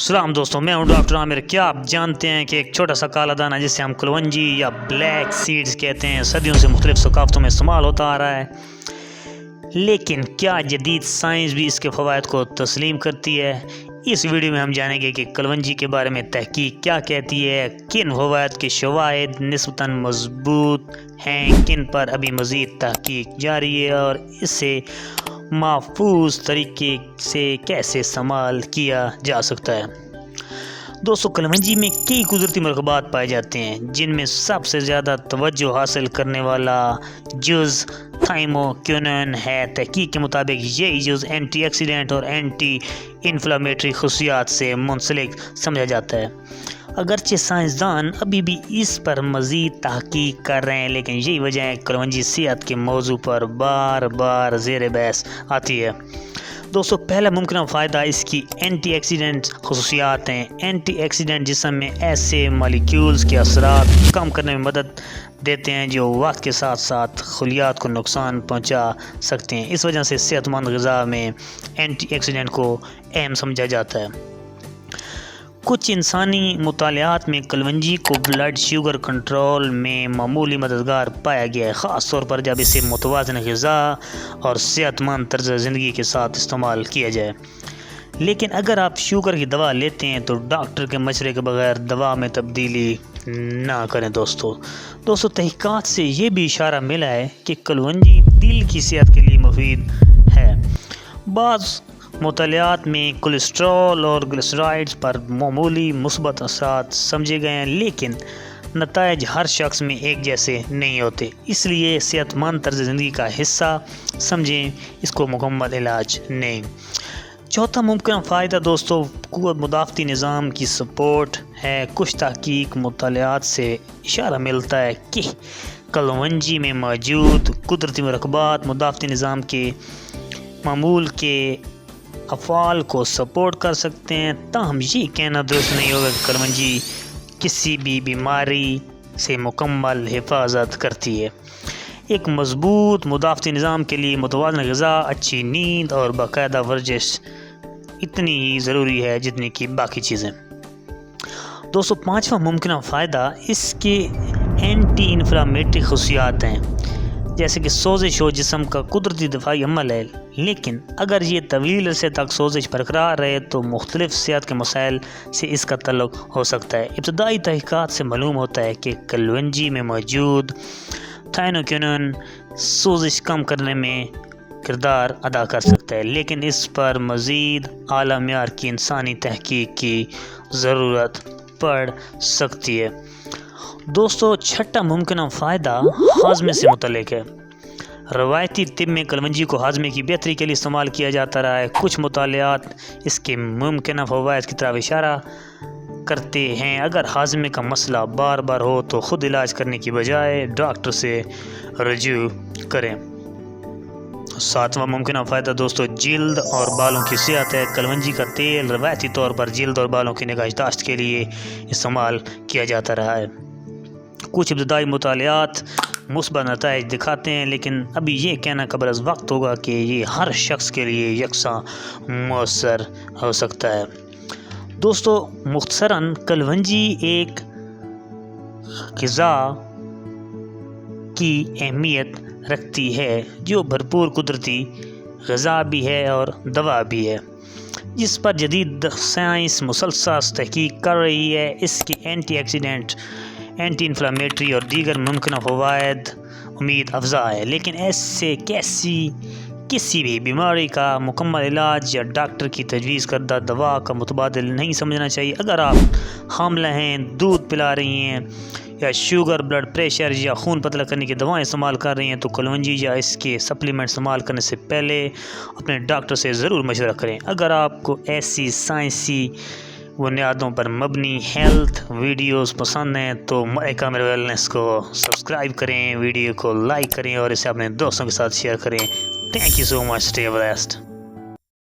सलाम दोस्तों, मैं हूं डॉक्टर आमिर। क्या आप जानते हैं कि एक छोटा सा काला दाना जिसे हम कलवंजी या ब्लैक सीड्स कहते हैं सदियों से मुख्तलिफ सकाफ़तों में इस्तेमाल होता आ रहा है, लेकिन क्या जदीद साइंस भी इसके फ़वाइद को तस्लीम करती है? इस वीडियो में हम जानेंगे कि कलवंजी के बारे में तहकीक क्या कहती है, किन फ़वाइद के शवाहिद निस्बतन मजबूत हैं, किन पर अभी मज़ीद तहकीक जारी है और इससे महफूज तरीके से कैसे इस्तेमाल किया जा सकता है। दोस्तों, कलवंजी में कई कुदरती मरकबात पाए जाते हैं, जिनमें सबसे ज़्यादा तवज्जो हासिल करने वाला जुज़ थाइमोक्विनोन है। तहकीक के मुताबिक यही जुज़ एंटीऑक्सीडेंट और एंटी इन्फ्लेमेटरी खसूसियात से मुंसलिक समझा जाता है। अगरचे साइंसदान अभी भी इस पर मज़ीद तहकीक कर रहे हैं, लेकिन यही वजह है कलवंजी सेहत के मौजू पर बार बार ज़ेर बहस आती है। दोस्तों, पहला मुमकिन फ़ायदा इसकी एंटीऑक्सीडेंट खसूसियात हैं। एंटीऑक्सीडेंट जिस्म में ऐसे मॉलिक्यूल्स के असरात कम करने में मदद देते हैं जो वक्त के साथ साथ खलियात को नुकसान पहुंचा सकते हैं। इस वजह से सेहतमंद ग़िज़ा में एंटीऑक्सीडेंट को अहम समझा जाता है। कुछ इंसानी मुतालियात में कलवंजी को ब्लड शुगर कंट्रोल में मामूली मददगार पाया गया है, ख़ास तौर पर जब इसे मुतवाज़न ग़िज़ा और सेहतमंद तर्ज़ ज़िंदगी के साथ इस्तेमाल किया जाए। लेकिन अगर आप शुगर की दवा लेते हैं तो डॉक्टर के मशवरे के बगैर दवा में तब्दीली ना करें। दोस्तों, तहक़ीक़ात से ये भी इशारा मिला है कि कलवंजी दिल की सेहत के लिए मुफीद है। बाज़ मुतालियात में कोलेस्ट्रॉल और ग्लिसराइड्स पर मामूली मुस्बत असरात समझे गए हैं, लेकिन नताइज हर शख्स में एक जैसे नहीं होते, इसलिए सेहतमंद तर्ज़ ज़िंदगी का हिस्सा समझें, इसको मुकम्मल इलाज नहीं। चौथा मुमकिन फ़ायदा दोस्तों क़ुव्वत मुदाफ़ती निज़ाम की सपोर्ट है। कुछ तहक़ीक़ मुतालियात से इशारा मिलता है कि कलवंजी में मौजूद कुदरती मरकबात मुदाफ़ती निज़ाम के मामूल के अफ़आल को सपोर्ट कर सकते हैं। ताहम ये कहना दुरुस्त नहीं होगा कि कलवंजी किसी भी बीमारी से मुकम्मल हिफाजत करती है। एक मज़बूत मुदाफ़ती निज़ाम के लिए मुतवाज़न ग़िज़ा, अच्छी नींद और बाकायदा वर्जिश इतनी ही ज़रूरी है जितनी कि बाकी चीज़ें। दोस्तों, पाँचवा मुमकिन फ़ायदा इसके एंटी इन्फ्लेमेटरी खसूसियात हैं, जैसे कि सोजिश हो जिस्म का कुदरती दिफाई अमल है, लेकिन अगर ये तवील अरसे तक सोजिश बरकरार रहे तो मुख्तलिफ सेहत के मसाइल से इसका तल्लुक़ हो सकता है। इब्तदाई तहक़ीक़ात से मालूम होता है कि कलवंजी में मौजूद थाइमोक्विनोन सोजिश कम करने में किरदार अदा कर सकता है, लेकिन इस पर मज़ीद आला मेयार की इंसानी तहक़ीक़ की ज़रूरत पड़ सकती है। दोस्तों, छठा मुमकिन फ़ायदा हाज़मे से मुतल्लिक़ है। रवायती तिब में कलवंजी को हाज़मे की बेहतरी के लिए इस्तेमाल किया जाता रहा है। कुछ मुतालियात इसके मुमकिन फ़वाइद की तरफ इशारा करते हैं। अगर हाज़मे का मसला बार बार हो तो ख़ुद इलाज करने की बजाय डॉक्टर से रजू करें। सातवां मुमकिन फ़ायदा दोस्तों जिल्द और बालों की सेहत है। कलवंजी का तेल रवायती तौर पर जिल्द और बालों की निगाहदाश्त के लिए इस्तेमाल किया जाता रहा है। कुछ इब्तदाई मुतालियात मुस्बत नताइज दिखाते हैं, लेकिन अभी ये कहना कब्ल अज़ वक्त होगा कि ये हर शख्स के लिए यकसा मौसर हो सकता है। दोस्तों, मुख्तसरन कलवंजी एक ग़िज़ा की अहमियत रखती है जो भरपूर कुदरती ग़िज़ा भी है और दवा भी है, जिस पर जदीद साइंस मुसलसल तहक़ीक़ कर रही है। इसके एंटीऑक्सीडेंट, एंटी इन्फ्लेमेटरी और दीगर मुमकिन फ़वाइद उम्मीद अफ़ज़ा है, लेकिन ऐसे किसी भी बीमारी का मुकम्मल इलाज या डॉक्टर की तजवीज़ करदा दवा का मुतबादिल नहीं समझना चाहिए। अगर आप हामिला हैं, दूध पिला रही हैं या शुगर, ब्लड प्रेशर या खून पतला करने की दवाएं इस्तेमाल कर रही हैं तो कलवंजी या इसके सप्लीमेंट इस्तेमाल करने से पहले अपने डॉक्टर से ज़रूर मशवरा करें। अगर आपको ऐसी साइंसी बुनियादों पर मबनी हेल्थ वीडियोस पसंद हैं तो माइक आमिर वेलनेस को सब्सक्राइब करें, वीडियो को लाइक करें और इसे अपने दोस्तों के साथ शेयर करें। Thank you so much, stay blessed.